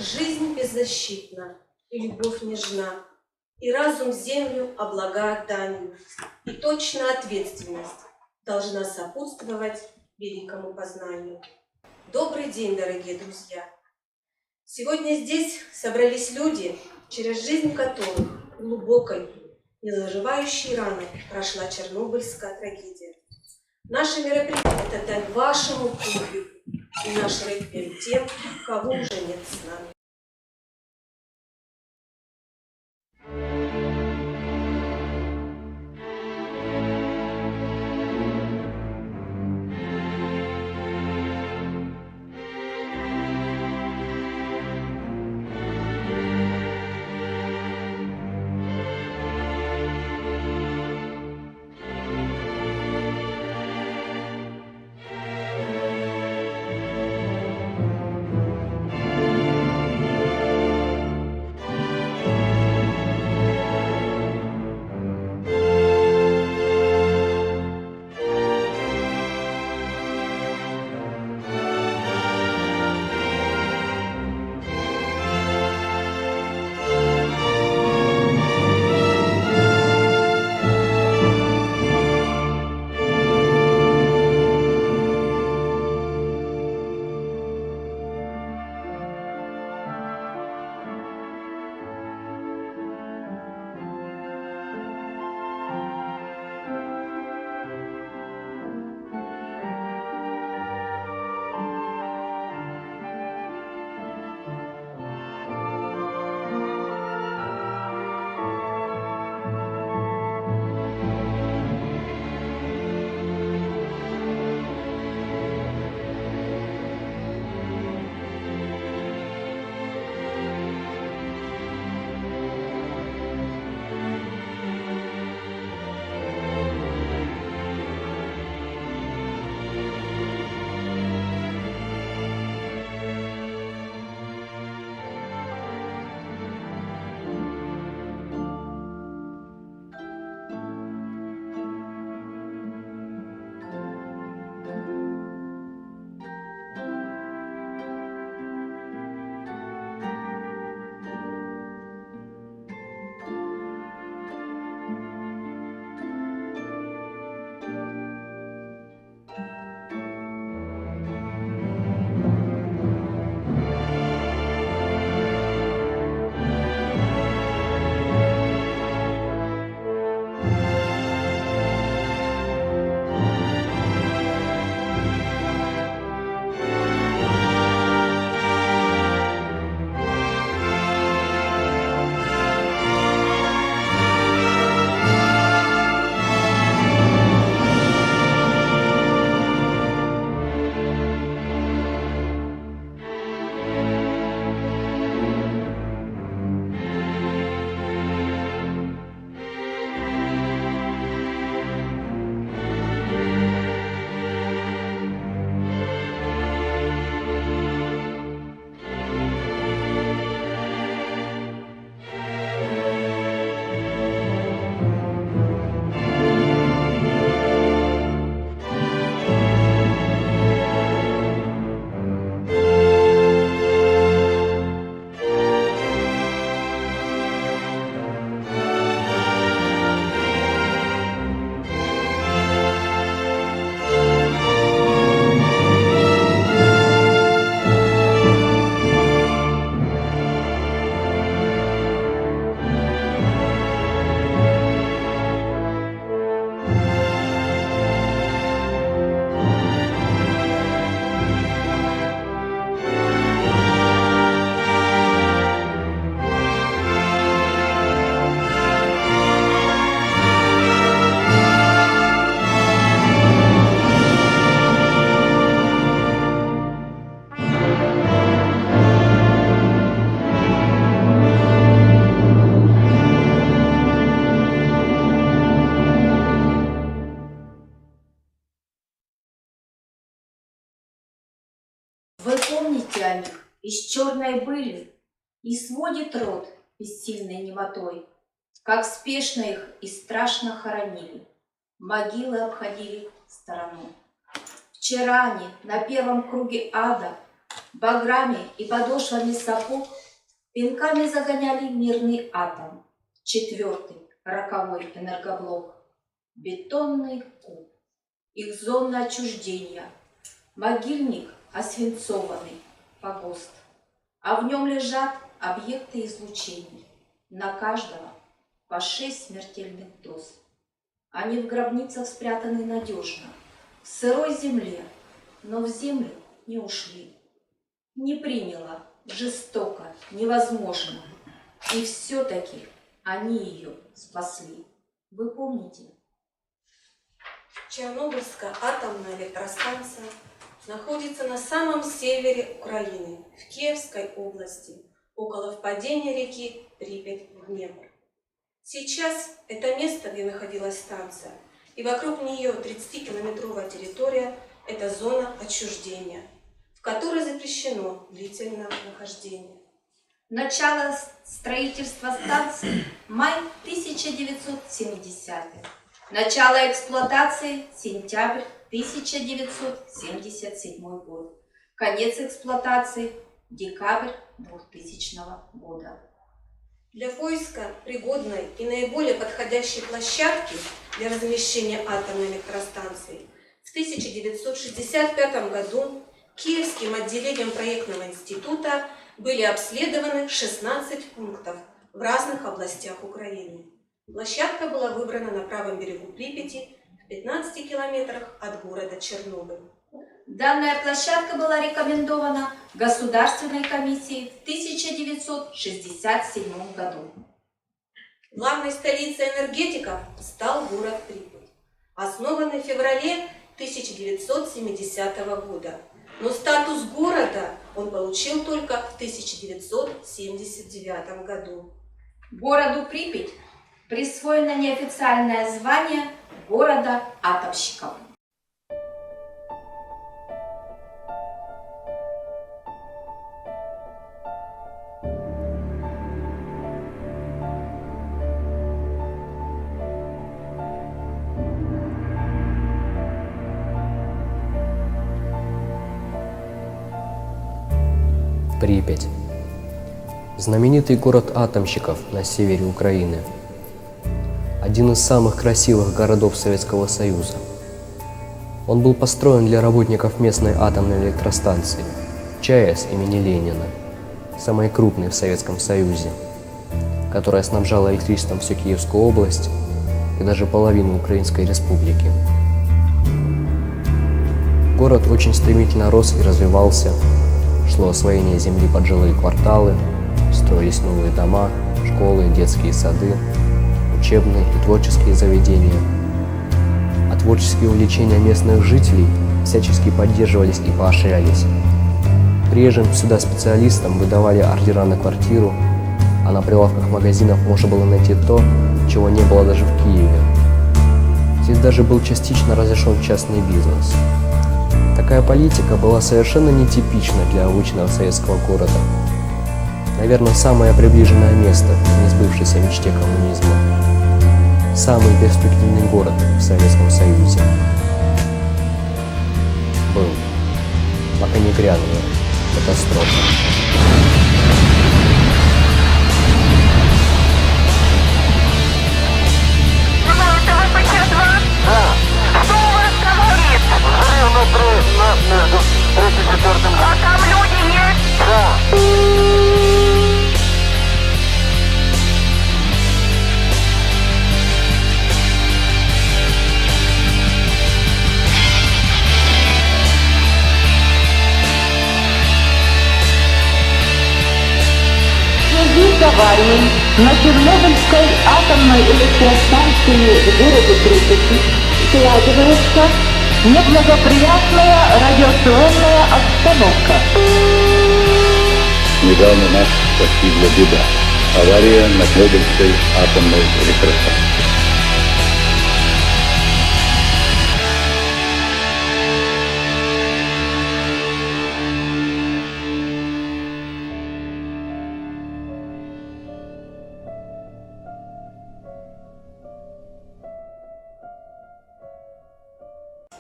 Жизнь беззащитна, и любовь нежна, и разум землю облагает данью, и точно ответственность должна сопутствовать великому познанию. Добрый день, дорогие друзья! Сегодня здесь собрались люди, через жизнь которых глубокой, незаживающей раной прошла Чернобыльская трагедия. Наше мероприятие – это дань вашему публику и наш реквием тем, кого уже нет с нами. Вы помните о них из черной были, и сводит рот бессильной немотой, как спешно их и страшно хоронили, могилы обходили стороной. Вчера они на первом круге ада Баграми и подошвами сапог пинками загоняли мирный атом. Четвертый, роковой энергоблок. Бетонный куб. Их зона отчуждения. Могильник освинцованный, погост. А в нем лежат объекты излучений. На каждого по 6 смертельных доз. Они в гробницах спрятаны надежно, в сырой земле, но в землю не ушли. Не приняло, жестоко, невозможно. И все-таки они ее спасли. Вы помните? Чернобыльская атомная электростанция находится на самом севере Украины, в Киевской области, около впадения реки Припять в Днепр. Сейчас это место, где находилась станция, и вокруг нее 30-километровая территория – это зона отчуждения, в которой запрещено длительное нахождение. Начало строительства станции – май 1970-х. Начало эксплуатации – сентябрь 1977 год. Конец эксплуатации – декабрь 2000 года. Для поиска пригодной и наиболее подходящей площадки для размещения атомной электростанции в 1965 году Киевским отделением проектного института были обследованы 16 пунктов в разных областях Украины. Площадка была выбрана на правом берегу Припяти, в 15 километрах от города Чернобыль. Данная площадка была рекомендована Государственной комиссией в 1967 году. Главной столицей энергетиков стал город Припять, основанный в феврале 1970 года. Но статус города он получил только в 1979 году. Городу Припять присвоено неофициальное звание города атомщиков. Припять. Знаменитый город атомщиков на севере Украины. Один из самых красивых городов Советского Союза. Он был построен для работников местной атомной электростанции ЧАЭС имени Ленина, самой крупной в Советском Союзе, которая снабжала электричеством всю Киевскую область и даже половину Украинской Республики. Город очень стремительно рос и развивался. Шло освоение земли под жилые кварталы, строились новые дома, школы, детские сады, учебные и творческие заведения. А творческие увлечения местных жителей всячески поддерживались и поощрялись. Приезжим сюда специалистам выдавали ордера на квартиру, а на прилавках магазинов можно было найти то, чего не было даже в Киеве. Здесь даже был частично разрешен частный бизнес. Такая политика была совершенно нетипична для обычного советского города. Наверное, самое приближенное место к несбывшейся мечте коммунизма. Самый перспективный город в Советском Союзе. Был, пока не грянула катастрофа. Между 34-м. А там люди есть? Да. В связи с аварией на Чернобыльской атомной электростанции в городе Припяти складывается неблагоприятная радиационная обстановка. Недавно нас постигла беда. Авария на Чернобыльской атомной электростанции.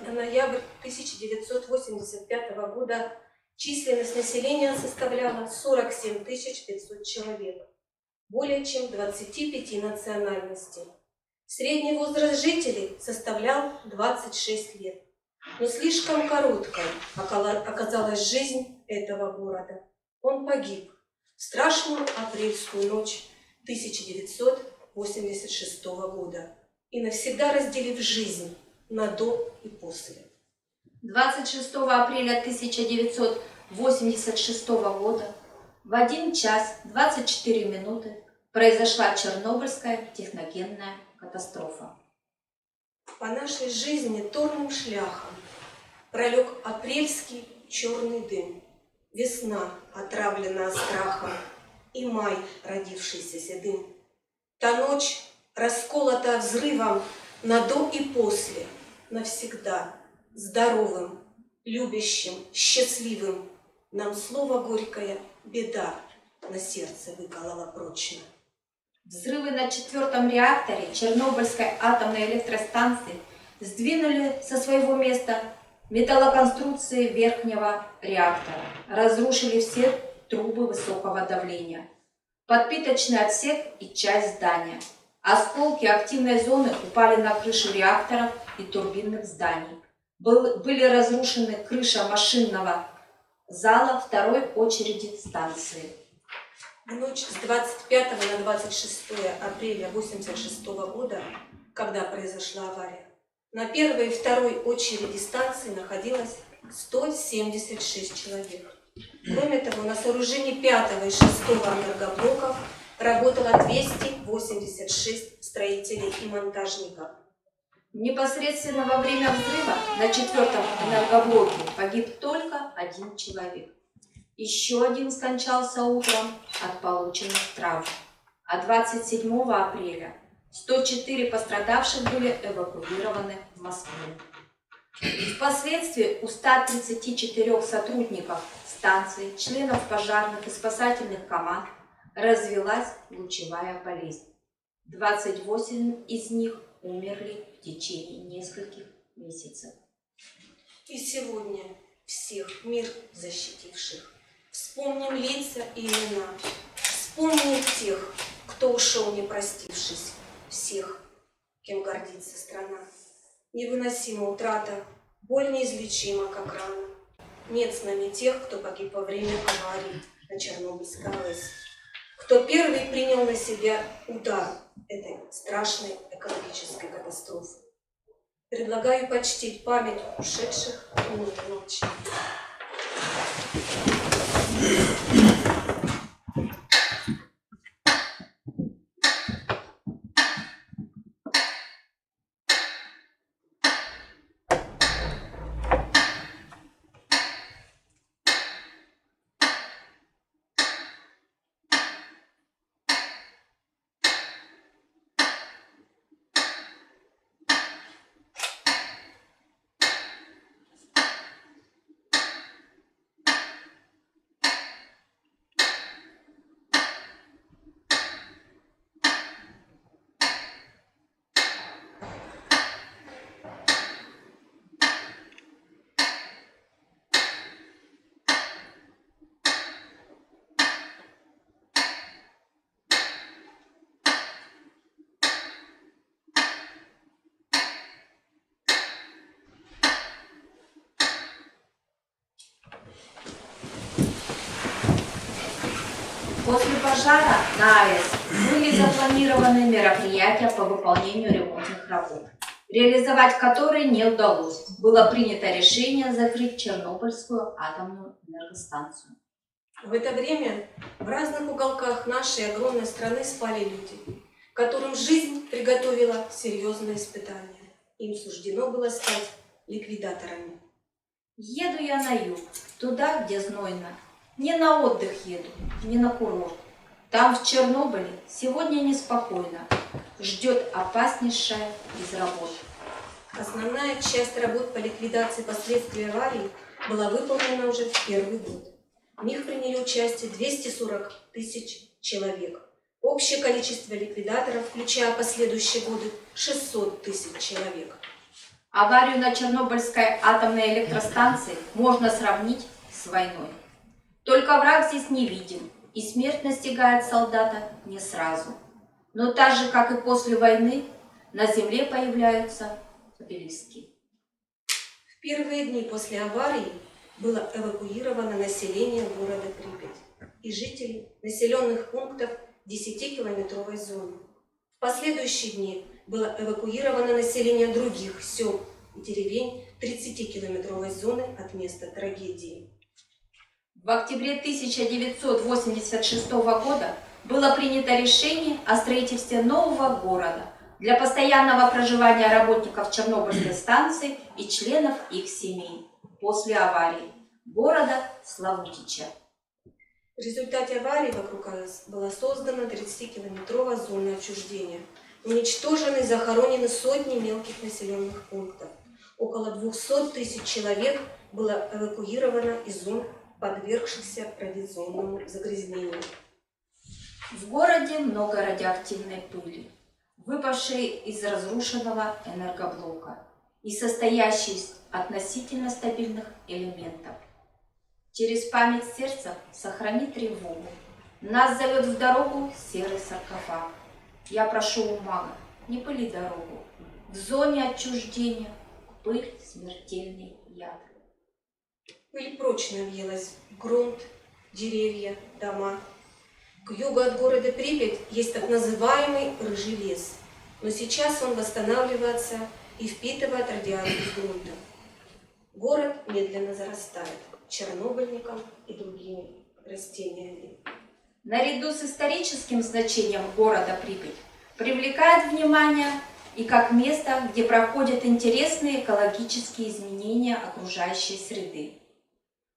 На ноябрь 1985 года Численность населения составляла 47 500 человек, более чем 25 национальностей. Средний возраст жителей составлял 26 лет. Но слишком короткой оказалась жизнь этого города. Он погиб в страшную апрельскую ночь 1986 года и навсегда разделив жизнь на до и после. 26 апреля 1986 года в 1 час 24 минуты произошла Чернобыльская техногенная катастрофа. По нашей жизни торным шляхом пролег апрельский черный дым, весна, отравленная страхом, и май, родившийся седым. Та ночь расколота взрывом на до и после, навсегда, здоровым, любящим, счастливым. Нам слово горькое беда на сердце выколола прочно. Взрывы на 4-м реакторе Чернобыльской атомной электростанции сдвинули со своего места металлоконструкции верхнего реактора, разрушили все трубы высокого давления, подпиточный отсек и часть здания. Осколки активной зоны упали на крышу реакторов и турбинных зданий. Были разрушены крыша машинного зала второй очереди станции. В ночь с 25 на 26 апреля 1986 года, когда произошла авария, на первой и второй очереди станции находилось 176 человек. Кроме того, на сооружении 5 и 6 энергоблоков работало 286 строителей и монтажников. Непосредственно во время взрыва на 4-м энергоблоке погиб только 1 человек. Еще один скончался утром от полученных травм. А 27 апреля 104 пострадавших были эвакуированы в Москву. Впоследствии у 134 сотрудников станции, членов пожарных и спасательных команд развилась лучевая болезнь. 28 из них умерли в течение нескольких месяцев. И сегодня всех мир защитивших вспомним лица и имена, вспомним тех, кто ушел не простившись, всех, кем гордится страна. Невыносима утрата, боль неизлечима, как рана. Нет с нами тех, кто погиб во время аварии на Чернобыльской АЭС, кто первый принял на себя удар этой страшной экологической катастрофы. Предлагаю почтить память ушедших минутой молчания. После пожара на АЭС были запланированы мероприятия по выполнению ремонтных работ, реализовать которые не удалось. Было принято решение закрыть Чернобыльскую атомную энергостанцию. В это время в разных уголках нашей огромной страны спали люди, которым жизнь приготовила серьезные испытания. Им суждено было стать ликвидаторами. Еду я на юг, туда, где знойно. Не на отдых еду, не на курорт. Там, в Чернобыле, сегодня неспокойно. Ждет опаснейшая безработица. Основная часть работ по ликвидации последствий аварии была выполнена уже в первый год. В них приняли участие 240 тысяч человек. Общее количество ликвидаторов, включая последующие годы, 600 тысяч человек. Аварию на Чернобыльской атомной электростанции можно сравнить с войной. Только враг здесь не виден, и смерть настигает солдата не сразу. Но так же, как и после войны, на земле появляются обелиски. В первые дни после аварии было эвакуировано население города Припять и жителей населенных пунктов 10-километровой зоны. В последующие дни было эвакуировано население других сел и деревень 30-километровой зоны от места трагедии. В октябре 1986 года было принято решение о строительстве нового города для постоянного проживания работников Чернобыльской станции и членов их семей после аварии города Славутича. В результате аварии вокруг АЭС была создана 30-километровая зона отчуждения. Уничтожены и захоронены сотни мелких населенных пунктов. Около 200 тысяч человек было эвакуировано из зон, подвергшихся радиационному загрязнению. В городе много радиоактивной пыли, выпавшей из разрушенного энергоблока и состоящей из относительно стабильных элементов. Через память сердца сохрани тревогу. Нас зовет в дорогу серый саркофаг. Я прошу у мага, не пыли дорогу. В зоне отчуждения пыль смертельный яд. Пыль прочно въелась в грунт, деревья, дома. К югу от города Припять есть так называемый рыжий лес, но сейчас он восстанавливается и впитывает радиацию грунта. Город медленно зарастает чернобыльником и другими растениями. Наряду с историческим значением города Припять привлекает внимание и как место, где проходят интересные экологические изменения окружающей среды.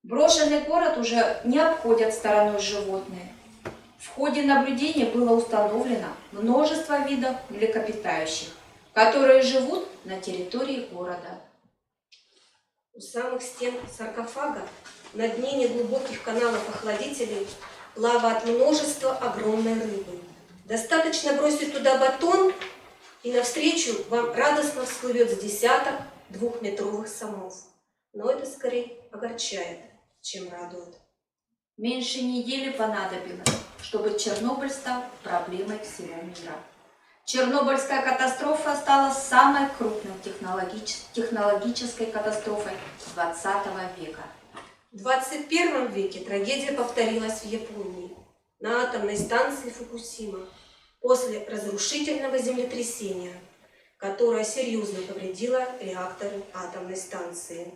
Брошенный город уже не обходят стороной животные. В ходе наблюдения было установлено множество видов млекопитающих, которые живут на территории города. У самых стен саркофага на дне неглубоких каналов-охладителей плавает множество огромной рыбы. Достаточно бросить туда батон, и навстречу вам радостно всплывет с десяток двухметровых сомов. Но это скорее огорчает, чем радует. Меньше недели понадобилось, чтобы Чернобыль стал проблемой всего мира. Чернобыльская катастрофа стала самой крупной технологической катастрофой 20 века. В 21 веке трагедия повторилась в Японии, на атомной станции Фукусима, после разрушительного землетрясения, которое серьезно повредило реакторы атомной станции.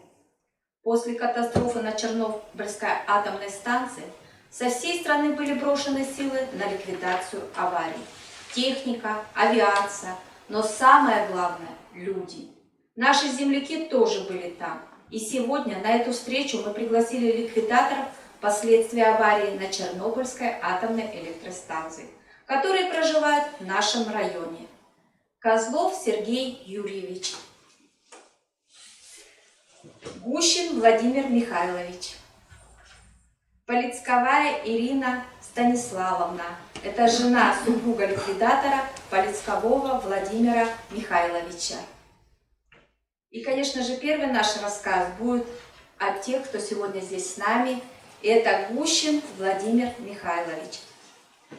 После катастрофы на Чернобыльской атомной станции со всей страны были брошены силы на ликвидацию аварий. Техника, авиация, но самое главное – люди. Наши земляки тоже были там. И сегодня на эту встречу мы пригласили ликвидаторов последствий аварии на Чернобыльской атомной электростанции, которые проживают в нашем районе. Козлов Сергей Юрьевич. Гущин Владимир Михайлович. Полицковая Ирина Станиславовна. Это жена супруга ликвидатора Полицкового Владимира Михайловича. И, конечно же, первый наш рассказ будет о тех, кто сегодня здесь с нами. Это Гущин Владимир Михайлович.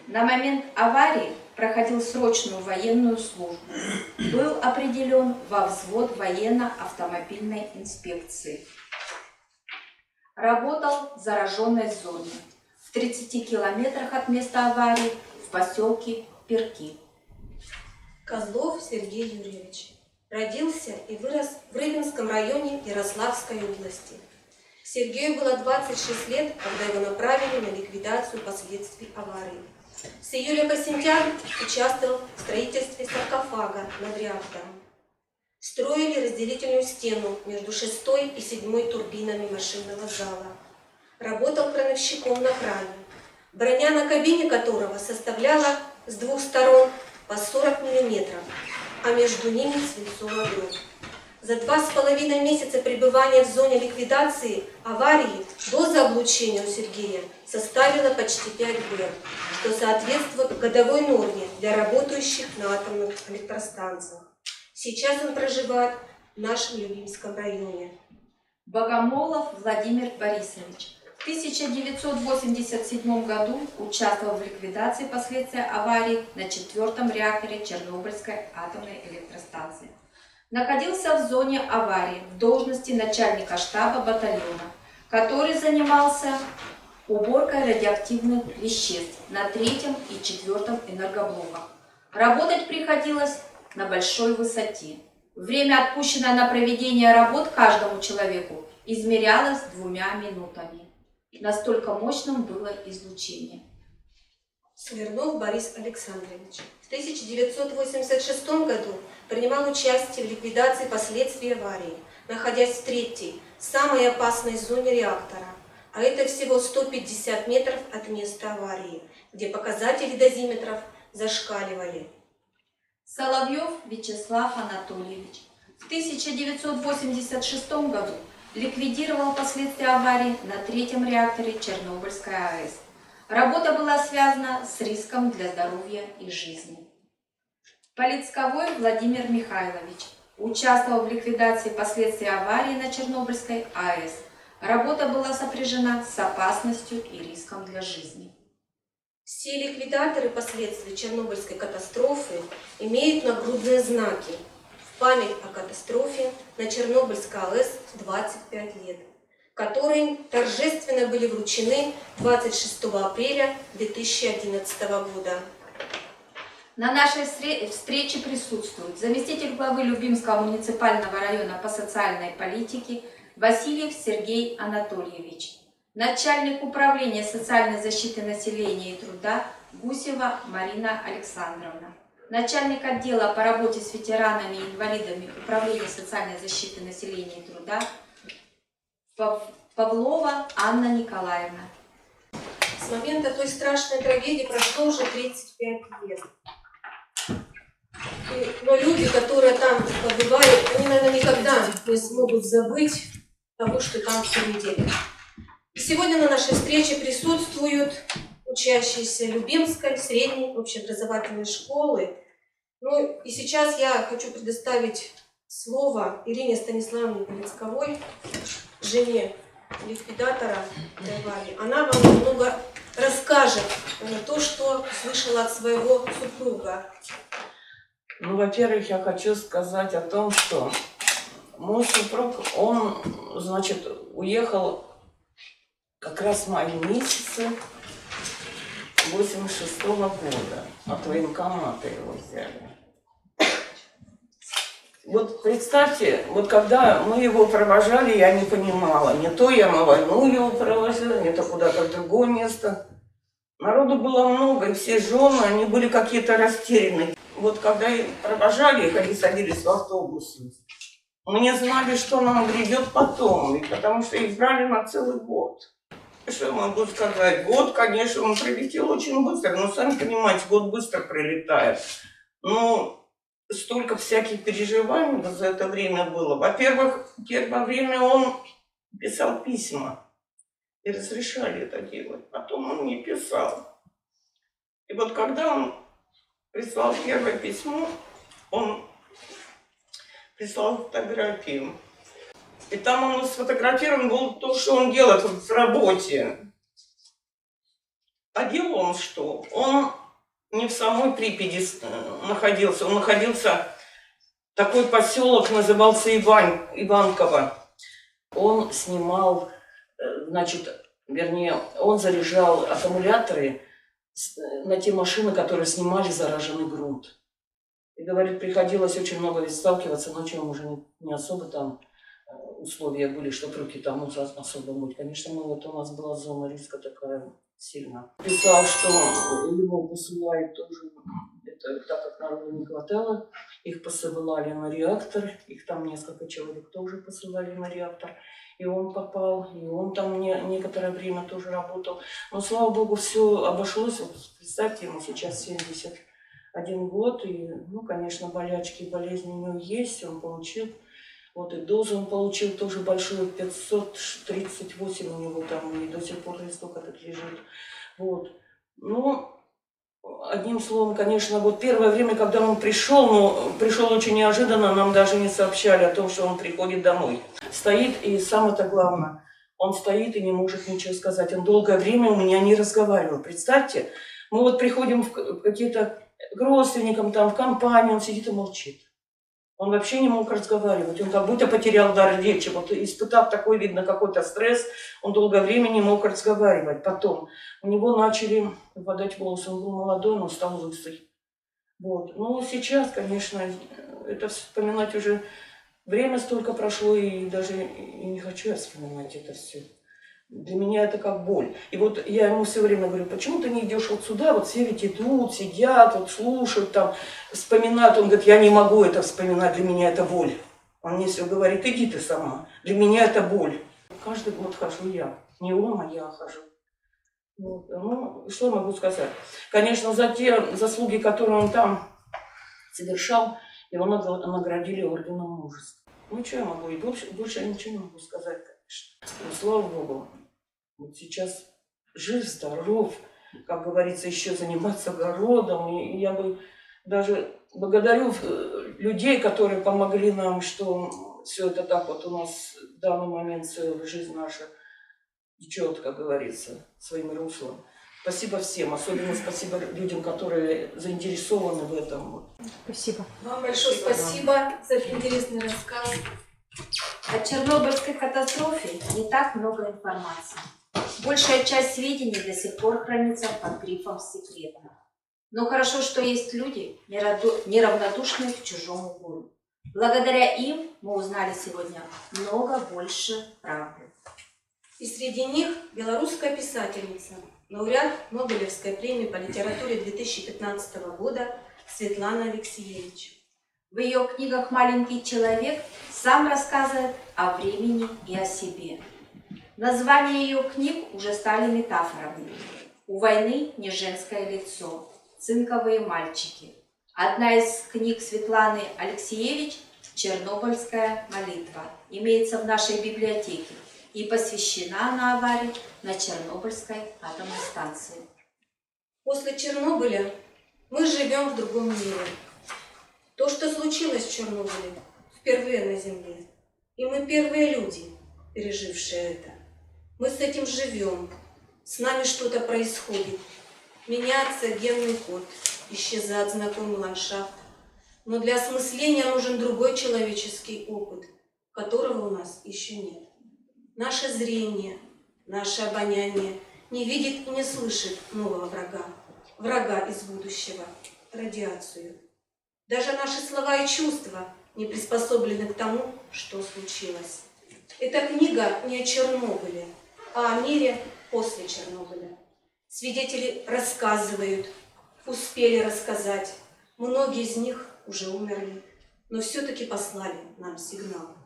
На момент аварии проходил срочную военную службу. Был определен во взвод военно-автомобильной инспекции. Работал в зараженной зоне в 30 километрах от места аварии в поселке Перки. Козлов Сергей Юрьевич родился и вырос в Рыбинском районе Ярославской области. Сергею было 26 лет, когда его направили на ликвидацию последствий аварии. С июля по сентябрь участвовал в строительстве саркофага над реактором. Строили разделительную стену между 6-й и 7-й турбинами машинного зала. Работал крановщиком на кране, броня на кабине которого составляла с двух сторон по 40 мм, а между ними свинцовая гроб. За 2,5 месяца пребывания в зоне ликвидации аварии доза облучения у Сергея составила почти 5 Б, что соответствует годовой норме для работающих на атомных электростанциях. Сейчас он проживает в нашем Любимском районе. Богомолов Владимир Борисович. В 1987 году участвовал в ликвидации последствий аварии на 4-м реакторе Чернобыльской атомной электростанции. Находился в зоне аварии в должности начальника штаба батальона, который занимался уборкой радиоактивных веществ на 3-м и 4-м энергоблоках. Работать приходилось на большой высоте. Время, отпущенное на проведение работ каждому человеку, измерялось 2 минутами. Настолько мощным было излучение. Смирнов Борис Александрович. В 1986 году принимал участие в ликвидации последствий аварии, находясь в 3-й, самой опасной зоне реактора, а это всего 150 метров от места аварии, где показатели дозиметров зашкаливали. Соловьев Вячеслав Анатольевич. В 1986 году ликвидировал последствия аварии на 3-м реакторе Чернобыльской АЭС. Работа была связана с риском для здоровья и жизни. Полицковой Владимир Михайлович. Участвовал в ликвидации последствий аварии на Чернобыльской АЭС. Работа была сопряжена с опасностью и риском для жизни. Все ликвидаторы последствий Чернобыльской катастрофы имеют нагрудные знаки в память о катастрофе на Чернобыльской АЭС 25 лет, которые торжественно были вручены 26 апреля 2011 года. На нашей встрече присутствует заместитель главы Любимского муниципального района по социальной политике Васильев Сергей Анатольевич, начальник управления социальной защиты населения и труда Гусева Марина Александровна, начальник отдела по работе с ветеранами и инвалидами управления социальной защиты населения и труда Павлова Анна Николаевна. С момента той страшной трагедии прошло уже 35 лет. Но люди, которые там побывали, они, наверное, никогда не смогут забыть того, что там все видели. И сегодня на нашей встрече присутствуют учащиеся Любимской средней общеобразовательной школы. Ну и сейчас я хочу предоставить слово Ирине Станиславовне Полицковой, жене ликвидатора этой аварии. Она вам немного расскажет то, что слышала от своего супруга. Ну, во-первых, я хочу сказать о том, что мой супруг, он, значит, уехал как раз в мае месяце 86-го года. От военкомата его взяли. Вот представьте, вот когда мы его провожали, я не понимала. Не то я на войну его провозила, не то куда-то в другое место. Народу было много, и все жены, они были какие-то растерянные. Вот когда провожали их, они садились в автобусы. Мы не знали, что нам грядет потом, и потому что их брали на целый год. Что я могу сказать? Год, конечно, он прилетел очень быстро, но сами понимаете, год быстро прилетает. Но столько всяких переживаний за это время было. Во-первых, первое время он писал письма. И разрешали это делать. Потом он не писал. И вот когда он прислал первое письмо, он прислал фотографию. И там он сфотографирован был то, что он делает в работе. А делал он что? Он не в самой Припяти находился. Он находился, такой поселок назывался Иванково. Он снимал, значит, вернее, он заряжал аккумуляторы на те машины, которые снимали зараженный грунт. И, говорит, приходилось очень много ведь сталкиваться, ночью уже не особо там условия были, что руки там особо мыть. Конечно, вот у нас была зона риска такая сильная. Писал, что его посылают тоже, это, так как народу не хватало, их посылали на реактор, их там несколько человек тоже посылали на реактор. И он попал, и он там некоторое время тоже работал. Но, слава богу, все обошлось. Вот, представьте, ему сейчас 71 год, и, ну, конечно, болячки и болезни у него есть, он получил. Вот и дозу он получил тоже большую, 538 у него там, и до сих пор листок этот лежит. Вот. Ну, Одним словом, конечно, вот первое время, когда он пришел, но пришел очень неожиданно, нам даже не сообщали о том, что он приходит домой. Стоит, и самое-то главное, он стоит и не может ничего сказать. Он долгое время у меня не разговаривал. Представьте, мы вот приходим к каким-то родственникам, там, в компанию, он сидит и молчит. Он вообще не мог разговаривать, он как будто потерял дар речи. Вот испытав такой, видно, какой-то стресс, он долгое время не мог разговаривать. Потом у него начали выпадать волосы, он был молодой, но стал лысый. Вот. Ну, сейчас, конечно, это вспоминать уже... Время столько прошло, и даже и не хочу я вспоминать это все. Для меня это как боль. И вот я ему все время говорю, почему ты не идешь вот сюда, вот все ведь идут, сидят, вот слушают, там, вспоминают. Он говорит, я не могу это вспоминать, для меня это боль. Он мне все говорит, иди ты сама, для меня это боль. Каждый год хожу я, не он, а я хожу. Вот. Ну, что я могу сказать? Конечно, за те заслуги, которые он там совершал, его наградили орденом мужества. Ну, что я могу? И больше я ничего не могу сказать, конечно. Но, слава Богу, вот сейчас жив, здоров, как говорится, еще заниматься огородом. И я бы даже благодарю людей, которые помогли нам, что все это так вот у нас в данный момент, вся жизнь наша течет, как говорится, своим руслом. Спасибо всем, особенно спасибо людям, которые заинтересованы в этом. Спасибо. Вам большое спасибо за интересный рассказ. О Чернобыльской катастрофе не так много информации. Большая часть сведений до сих пор хранится под грифом «секретно». Но хорошо, что есть люди, неравнодушные к чужому горю. Благодаря им мы узнали сегодня много больше правды. И среди них белорусская писательница, лауреат Нобелевской премии по литературе 2015 года Светлана Алексеевич. В ее книгах «Маленький человек» сам рассказывает о времени и о себе. Названия ее книг уже стали метафорами. «У войны не женское лицо», «Цинковые мальчики». Одна из книг Светланы Алексеевич «Чернобыльская молитва» имеется в нашей библиотеке и посвящена она аварии на Чернобыльской атомной станции. После Чернобыля мы живем в другом мире. То, что случилось в Чернобыле, впервые на Земле. И мы первые люди, пережившие это. Мы с этим живем. С нами что-то происходит. Меняется генный код, исчезает знакомый ландшафт. Но для осмысления нужен другой человеческий опыт, которого у нас еще нет. Наше зрение, наше обоняние не видит и не слышит нового врага. Врага из будущего, радиацию. Даже наши слова и чувства не приспособлены к тому, что случилось. Эта книга не о Чернобыле, а о мире после Чернобыля. Свидетели рассказывают, успели рассказать. Многие из них уже умерли, но все-таки послали нам сигнал.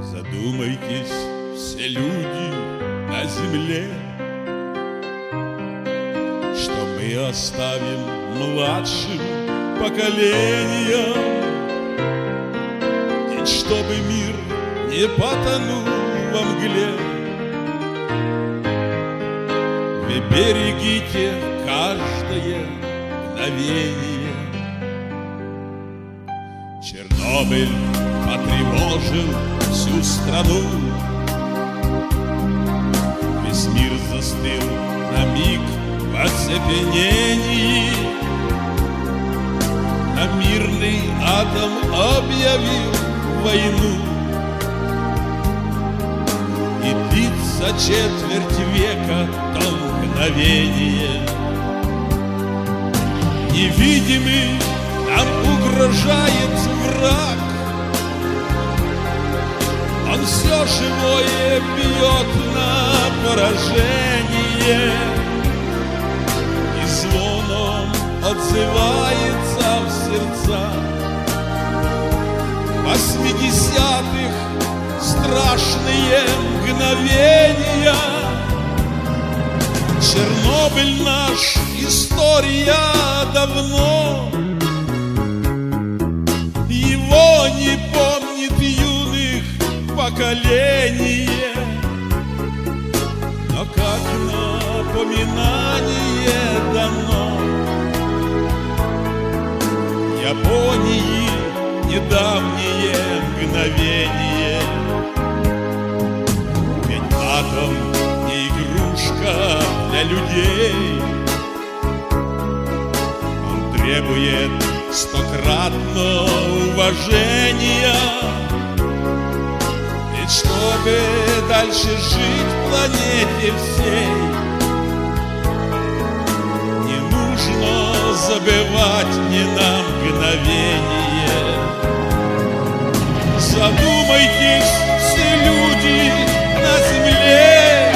Задумайтесь, все люди на земле, что мы оставим младшим поколениям. Ведь чтобы мир не потонул во мгле, вы берегите каждое мгновение. Чернобыль потревожил всю страну, весь мир застыл на миг в оцепенении. А мирный атом объявил войну, и длится четверть века до мгновения. Невидимый нам угрожает враг, он все живое бьет на поражение, и звоном отзывается в сердца 80-х страшные мгновения. Чернобыль наш, история давно. Его не помнит юных поколение, но как напоминание дано Японии недавнее мгновение. Ведь атом не игрушка для людей, он требует стократно уважения. Ведь чтобы дальше жить в планете всей, не нужно забывать ни на мгновение. Задумайтесь, все люди на земле,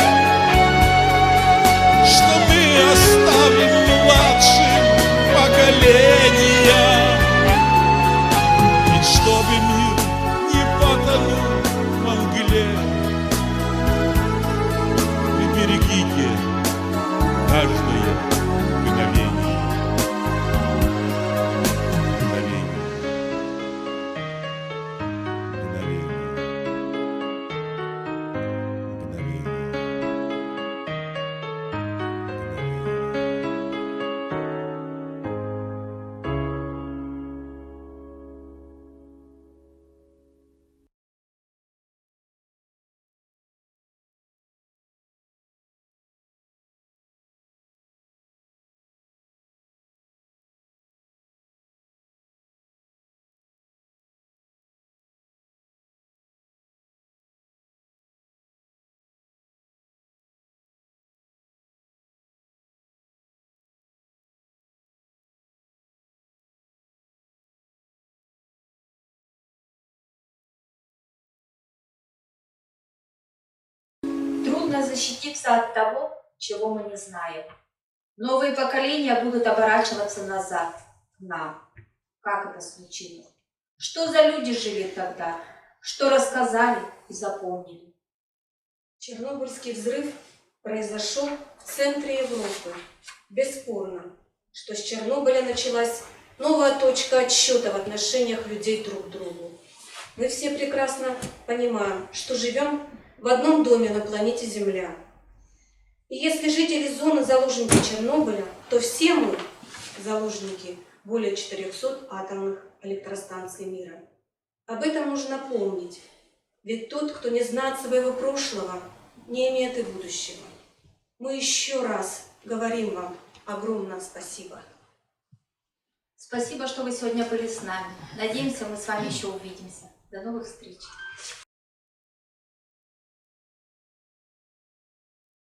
что мы оставим младшим поколениям. Ведь чтобы мир не потонул во мгле, вы берегите каждое мгновение. Трудно защититься от того, чего мы не знаем. Новые поколения будут оборачиваться назад, к нам. Как это случилось? Что за люди жили тогда? Что рассказали и запомнили? Чернобыльский взрыв произошел в центре Европы. Бесспорно, что с Чернобыля началась новая точка отсчета в отношениях людей друг к другу. Мы все прекрасно понимаем, что живем в одном доме на планете Земля. И если жители зоны заложники Чернобыля, то все мы заложники более 400 атомных электростанций мира. Об этом нужно помнить, ведь тот, кто не знает своего прошлого, не имеет и будущего. Мы еще раз говорим вам огромное спасибо. Спасибо, что вы сегодня были с нами. Надеемся, мы с вами еще увидимся. До новых встреч.